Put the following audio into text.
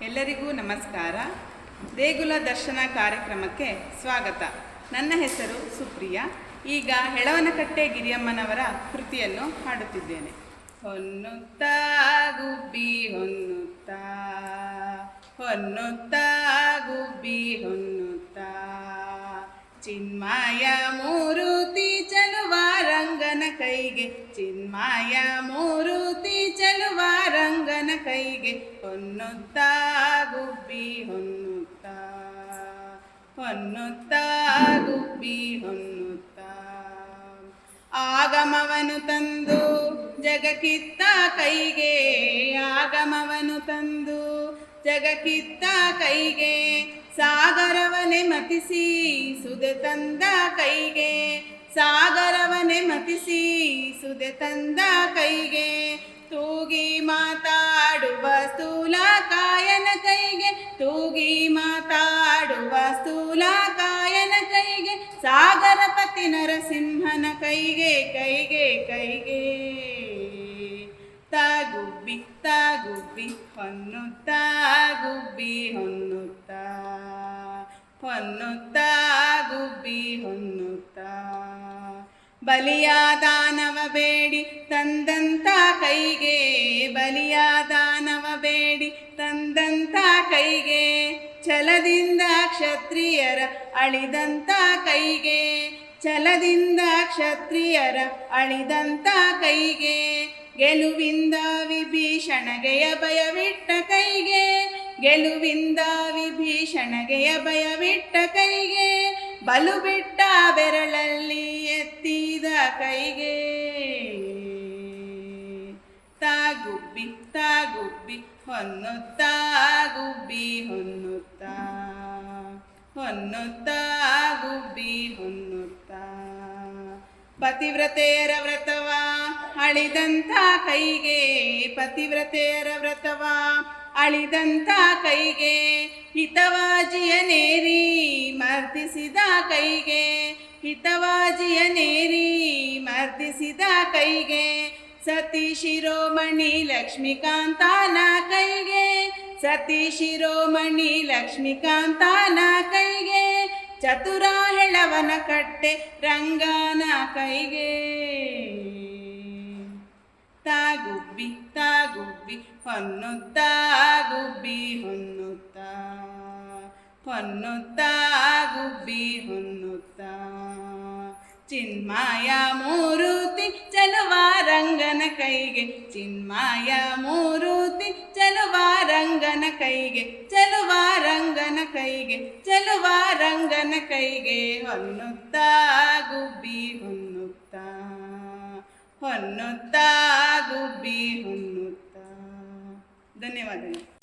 ಎಲ್ಲರಿಗೂ ನಮಸ್ಕಾರ. ದೇಗುಲ ದರ್ಶನ ಕಾರ್ಯಕ್ರಮಕ್ಕೆ ಸ್ವಾಗತ. ನನ್ನ ಹೆಸರು ಸುಪ್ರಿಯಾ. ಈಗ ಹೆಳವನಕಟ್ಟೆ ಗಿರಿಯಮ್ಮನವರ ಕೃತಿಯನ್ನು ಹಾಡುತ್ತಿದ್ದೇನೆ. ಹೊನ್ನುತ್ತಾ ಗುಬ್ಬಿ ಹೊನ್ನುತ್ತಾ, ಹೊನ್ನುತ್ತಾ ಗುಬ್ಬಿ ಹೊನ್ನುತ್ತಾ, ಚಿನ್ಮಯ ಮೂರುತಿ ಚಲುವ ರಂಗನ ಕೈಗೆ, ಚಿನ್ಮಯ ಮೂರುತಿ ಚಲುವ ರಂಗನ ಕೈಗೆ, ಹೊನ್ನುತ್ತಾ ಗುಬ್ಬಿ ಹೊನ್ನುತ್ತಾ, ಹೊನ್ನುತ್ತಾ ಗುಬ್ಬಿ ಹೊನ್ನುತ್ತಾ. ಆಗಮವನು ತಂದು ಜಗಕ್ಕಿತ್ತ ಕೈಗೆ, ಆಗಮವನು ತಂದು ಜಗಕ್ಕಿತ್ತ ಕೈಗೆ, ಸಾಗರವನೆ ಮತಿಸಿ ಸುದೆ ತಂದ ಕೈಗೆ, ಸಾಗರವನೆ ಮತಿಸಿ ಸುದೆ ತಂದ ಕೈಗೆ, ತೂಗಿ ಮಾತಾಡುವ ಸ್ಥೂಲ ಕಾಯನ ಕೈಗೆ, ತೂಗಿ ಮಾತಾಡುವ ಸ್ಥೂಲ ಕಾಯನ ಕೈಗೆ, ಸಾಗರಪತಿ ನರಸಿಂಹನ ಕೈಗೆ, ಕೈಗೆ ಕೈಗೆ. ತಾಗುಬ್ಬಿ ತಾಗುಬ್ಬಿ ಹೊನ್ನುತ್ತಾ ಗುಬ್ಬಿ ಹೊನ್ನುತ್ತಾ, ಹೊನ್ನುತ್ತಾ ಗುಬ್ಬಿ ಹೊನ್ನುತ್ತಾ. ಬಲಿಯ ದಾನವ ಬೇಡಿ ತಂದಂತ ಕೈಗೆ, ಬಲಿಯ ದಾನವ ಬೇಡಿ ತಂದಂತ ಕೈಗೆ, ಛಲದಿಂದ ಕ್ಷತ್ರಿಯರ ಅಳಿದಂತ ಕೈಗೆ, ಛಲದಿಂದ ಕ್ಷತ್ರಿಯರ ಅಳಿದಂತ ಕೈಗೆ, ಗೆಲುವಿಂದ ವಿಭೀಷಣಗೆಯ ಭಯವಿಟ್ಟ ಕೈಗೆ, ಗೆಲುವಿಂದ ವಿಭೀಷಣಗೆಯ ಭಯವಿಟ್ಟ ಕೈಗೆ, ಬಲು ಬಿಟ್ಟ ಬೆರಳಲ್ಲಿ ಎತ್ತಿದ ಕೈಗೆ. ತಾಗುಬ್ಬಿ ತಾಗುಬ್ಬಿ ಹೊನ್ನುತ್ತಾ ಗುಬ್ಬಿ ಹೊನ್ನುತ್ತಾ, ಹೊನ್ನುತ್ತಾ ಗುಬ್ಬಿ ಹೊನ್ನುತ್ತಾ. ಪತಿವ್ರತೆಯರ ವ್ರತವ ಅಳಿದಂಥ ಕೈಗೆ, ಪತಿವ್ರತೆಯರ ವ್ರತವ ಅಳಿದಂಥ ಕೈಗೆ, ಹಿತವಾಜಿಯ ನೇರಿ ಮರ್ದಿಸಿದ ಕೈಗೆ, ಹಿತವಾಜಿಯ ನೇರಿ ಮರ್ದಿಸಿದ ಕೈಗೆ, ಸತಿ ಶಿರೋಮಣಿ ಲಕ್ಷ್ಮೀಕಾಂತನ ಕೈಗೆ, ಸತಿ ಶಿರೋಮಣಿ ಲಕ್ಷ್ಮೀಕಾಂತನ ಕೈಗೆ, ಚತುರ ಹೆಳವನ ಕಟ್ಟೆ ರಂಗನ ಕೈಗೆ. ತಾಗುಬ್ಬಿ ತಾಗುಬ್ಬಿ ಹೊನ್ನುತ್ತಾ ಗುಬ್ಬಿ ಹೊನ್ನುತ್ತಾ, ಹೊನ್ನುತ್ತಾ ಗುಬ್ಬಿ ಹೊನ್ನುತ್ತಾ. ಚಿನ್ಮಯ ಮೂರುತಿ ಚಲುವ ರಂಗನ ಕೈಗೆ, ಚಿನ್ಮಯ ಮೂರುತಿ ಚಲುವ ರಂಗನ ಕೈಗೆ, ಚಲುವ ರಂಗನ ಕೈಗೆ, ಚಲುವ ರಂಗನ ಕೈಗೆ, ಹೊನ್ನುತ್ತಾ ಗುಬ್ಬಿ ಹೊನ್ನುತ್ತಾ, ಹೊನ್ನುತ್ತಾ ಗುಬ್ಬಿ ಹೊನ್ನುತ್ತಾ. ಧನ್ಯವಾದಗಳು.